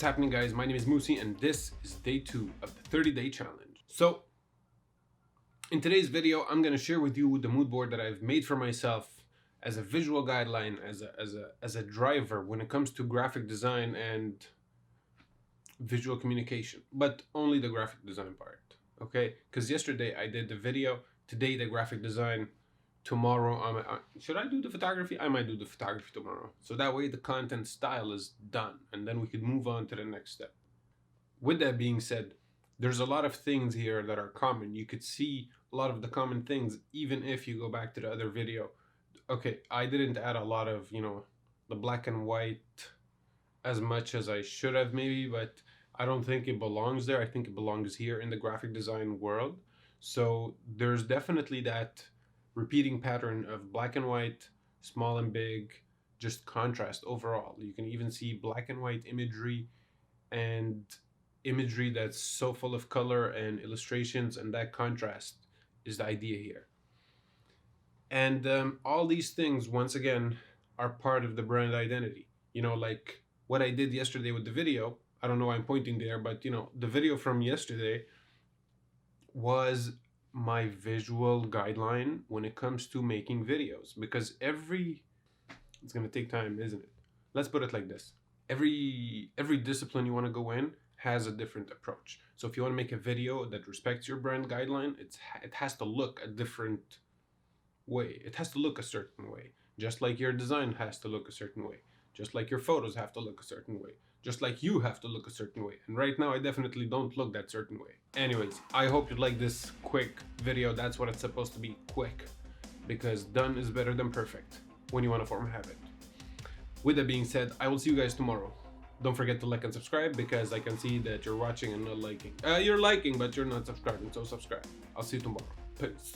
happening, guys? My name is Musi and this is day 2 of the 30-day challenge. So in today's video, I'm going to share with you the mood board that I've made for myself as a visual guideline, as a driver when it comes to graphic design and visual communication, but only the graphic design part, okay? Because yesterday I did the video, today the graphic design, tomorrow should I do the photography? I might do the photography tomorrow, so that way the content style is done and then we could move on to the next step. With that being said, there's a lot of things here that are common. You could see a lot of the common things even if you go back to the other video. Okay, I didn't add a lot of, the black and white as much as I should have maybe, but I don't think it belongs there. I think it belongs here in the graphic design world. So there's definitely that repeating pattern of black and white, small and big, just contrast overall. You can even see black and white imagery and imagery that's so full of color and illustrations, and that contrast is the idea here. And all these things, once again, are part of the brand identity. Like what I did yesterday with the video, I don't know why I'm pointing there, but the video from yesterday was my visual guideline when it comes to making videos, because it's going to take time, isn't it? Let's put it like this. Every discipline you want to go in has a different approach. So if you want to make a video that respects your brand guideline, it has to look a different way. It has to look a certain way, just like your design has to look a certain way, just like your photos have to look a certain way, just like you have to look a certain way. And right now I definitely don't look that certain way. Anyways, I hope you like this quick video. That's what it's supposed to be, quick, because done is better than perfect when you want to form a habit. With that being said, I will see you guys tomorrow. Don't forget to like and subscribe, because I can see that you're watching and not liking. You're liking, but you're not subscribing, so subscribe. I'll see you tomorrow. Peace.